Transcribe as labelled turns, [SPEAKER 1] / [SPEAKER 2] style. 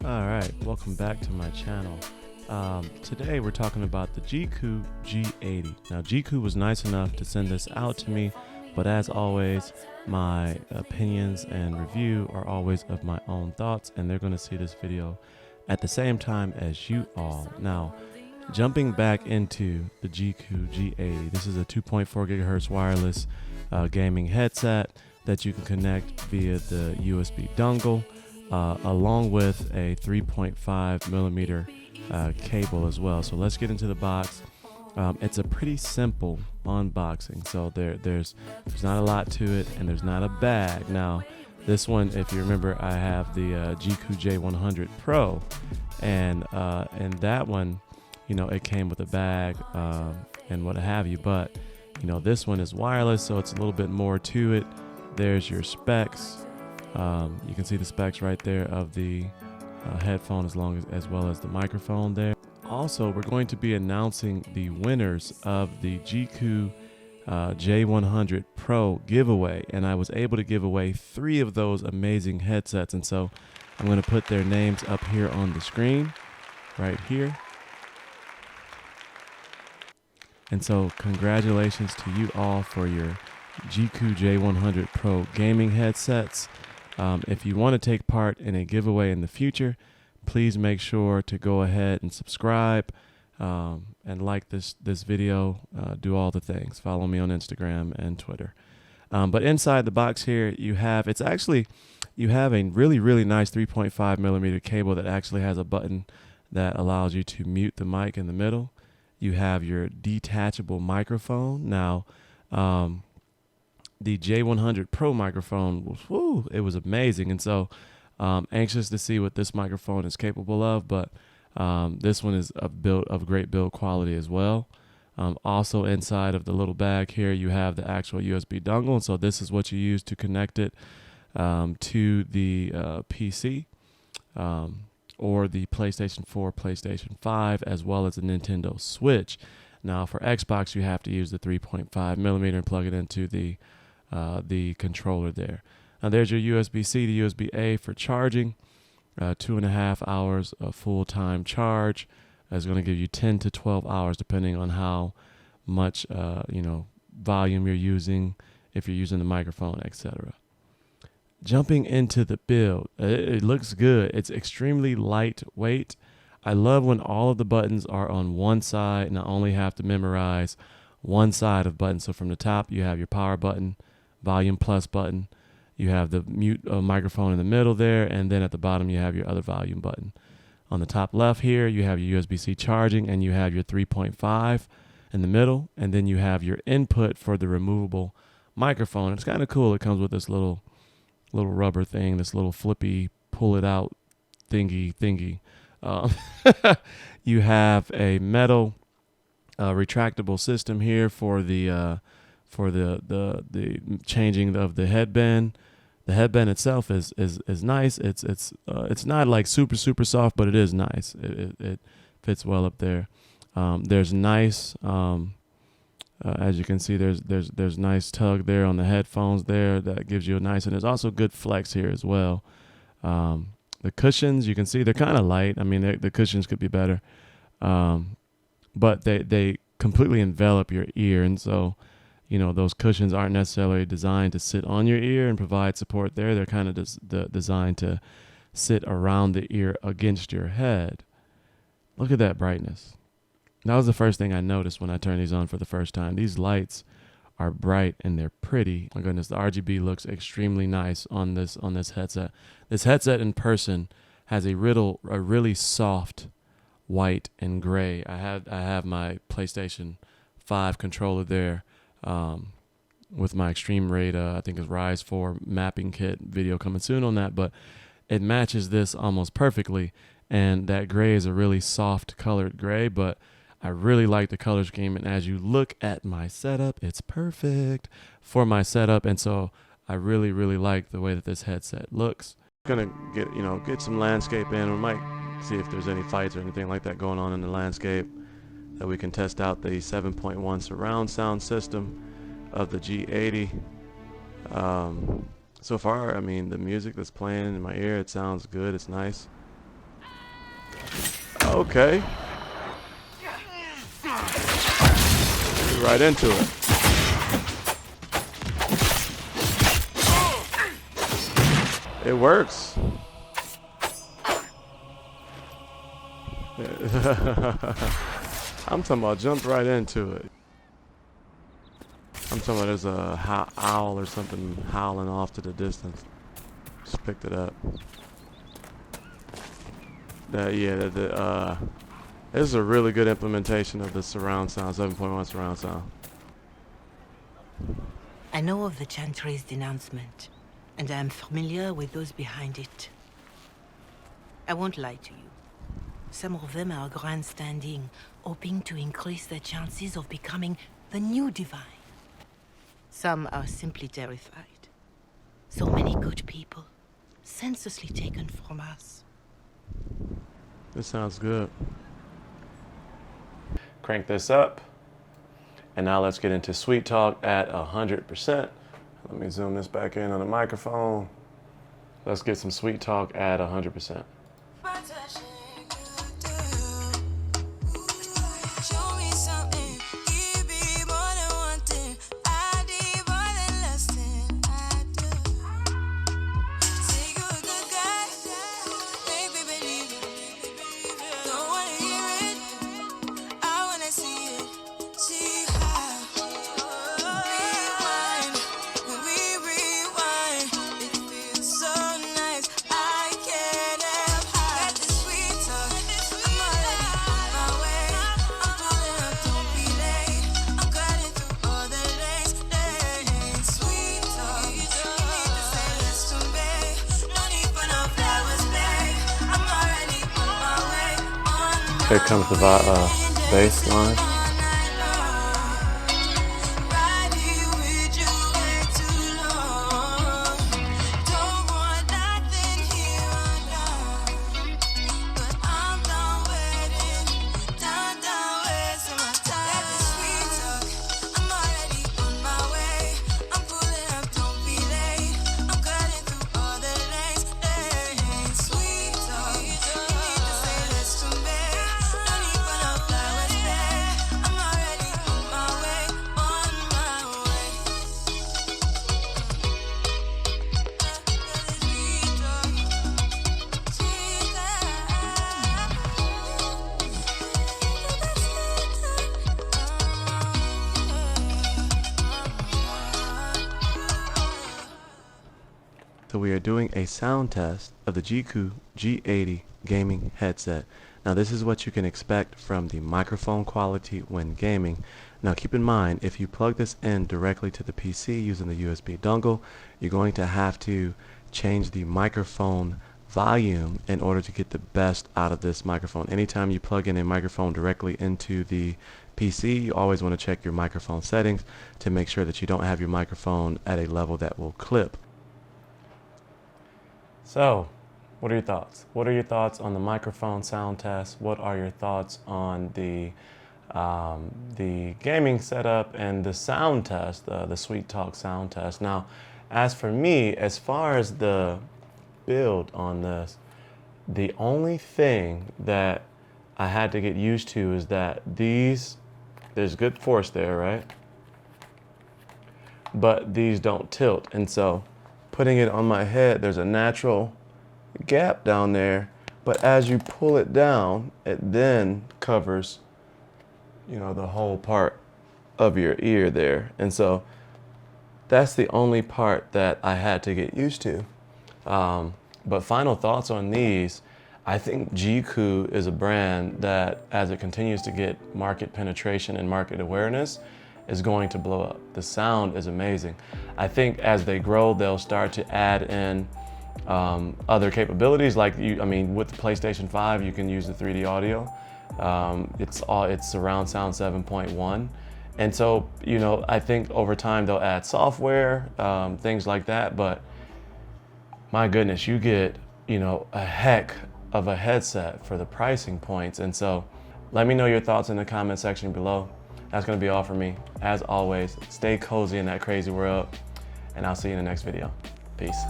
[SPEAKER 1] Alright, welcome back to my channel. Today we're talking about the Jeecoo G80. Now Jeecoo was nice enough to send this out to me, but as always, my opinions and review are always of my own thoughts, and they're going to see this video at the same time as you all. Now, jumping back into the Jeecoo G80, this is a 2.4 gigahertz wireless gaming headset that you can connect via the USB dongle, along with a 3.5 millimeter cable as well. So let's get into the box. It's a pretty simple unboxing, so there's not a lot to it, and there's not a bag. Now this one, if you remember, I have the Jeecoo J100 Pro, and that one, you know, it came with a bag and what have you, but you know, this one is wireless, so it's a little bit more to it. There's your specs. You can see the specs right there of the headphone, as well as the microphone there. Also, we're going to be announcing the winners of the Jeecoo J100 Pro giveaway, and I was able to give away 3 of those amazing headsets, and so I'm going to put their names up here on the screen right here. And so congratulations to you all for your Jeecoo J100 Pro Gaming Headsets. If you want to take part in a giveaway in the future, please make sure to go ahead and subscribe and like this video. Do all the things. Follow me on Instagram and Twitter. But inside the box here, you have a really nice 3.5 millimeter cable that actually has a button that allows you to mute the mic in the middle. You have your detachable microphone. Now, the J100 Pro microphone it was amazing, and so anxious to see what this microphone is capable of, but this one is of great build quality as well. Also inside of the little bag here, you have the actual USB dongle, and so this is what you use to connect it to the PC or the PlayStation 4, PlayStation 5, as well as the Nintendo Switch. Now for Xbox, you have to use the 3.5 millimeter and plug it into the controller there. Now there's your USB-C to USB-A for charging. 2.5 hours of full-time charge is going to give you 10 to 12 hours depending on how much volume you're using, if you're using the microphone, etc. Jumping into the build, it looks good. It's extremely lightweight. I love when all of the buttons are on one side and I only have to memorize one side of buttons. So from the top, you have your power button, volume plus button. You have the mute microphone in the middle there, and then at the bottom, you have your other volume button. On the top left here, you have your USB-C charging, and you have your 3.5 in the middle, and then you have your input for the removable microphone. It's kind of cool. It comes with this little rubber thing, this little flippy, pull it out thingy. You have a metal retractable system here for the changing of the headband. The headband itself is nice. It's not like super soft, but it is nice. It fits well up there. There's nice as you can see, there's nice tug there on the headphones there that gives you a nice, and there's also good flex here as well. The cushions, you can see they're kind of light. I mean, the cushions could be better, but they completely envelop your ear, and so you know those cushions aren't necessarily designed to sit on your ear and provide support there. They're kind of designed to sit around the ear against your head. Look at that brightness. That was the first thing I noticed when I turned these on for the first time. These lights are bright and they're pretty. My goodness, the RGB looks extremely nice on this headset. This headset in person has a really soft white and gray. I have my PlayStation 5 controller there with my Extreme Rate, I think it's Rise 4 mapping kit video coming soon on that, but it matches this almost perfectly, and that gray is a really soft colored gray, but I really like the color scheme, and as you look at my setup, it's perfect for my setup, and so I really like the way that this headset looks. Gonna get some landscape in. We might see if there's any fights or anything like that going on in the landscape, that we can test out the 7.1 surround sound system of the G80. So far, I mean, the music that's playing in my ear, it sounds good, it's nice. Okay. Right into it. It works. I'm talking about jumped right into it. I'm talking about there's a owl or something howling off to the distance. Just picked it up. This is a really good implementation of the surround sound, 7.1 surround sound.
[SPEAKER 2] I know of the Chantry's denouncement, and I am familiar with those behind it. I won't lie to you. Some of them are grandstanding, hoping to increase their chances of becoming the new divine. Some are simply terrified. So many good people, senselessly taken from us.
[SPEAKER 1] This sounds good. Crank this up. And now let's get into Sweet Talk at 100%. Let me zoom this back in on the microphone. Let's get some Sweet Talk at 100%. Here comes the bass line. So we are doing a sound test of the Jeecoo G80 gaming headset. Now this is what you can expect from the microphone quality when gaming. Now keep in mind, if you plug this in directly to the PC using the USB dongle, you're going to have to change the microphone volume in order to get the best out of this microphone. Anytime you plug in a microphone directly into the PC, you always want to check your microphone settings to make sure that you don't have your microphone at a level that will clip. So, what are your thoughts? What are your thoughts on the microphone sound test? What are your thoughts on the gaming setup and the sound test, the Sweet Talk sound test? Now, as for me, as far as the build on this, the only thing that I had to get used to is that there's good force there, right? But these don't tilt, and so putting it on my head, there's a natural gap down there, but as you pull it down, it then covers, you know, the whole part of your ear there. And so that's the only part that I had to get used to. But final thoughts on these, I think Jeecoo is a brand that, as it continues to get market penetration and market awareness, is going to blow up. The sound is amazing. I think as they grow, they'll start to add in other capabilities, like with the PlayStation 5, you can use the 3D audio. It's surround sound 7.1, and so I think over time they'll add software, things like that. But my goodness, you get a heck of a headset for the pricing points. And so let me know your thoughts in the comment section below. That's gonna be all for me. As always, stay cozy in that crazy world, and I'll see you in the next video. Peace.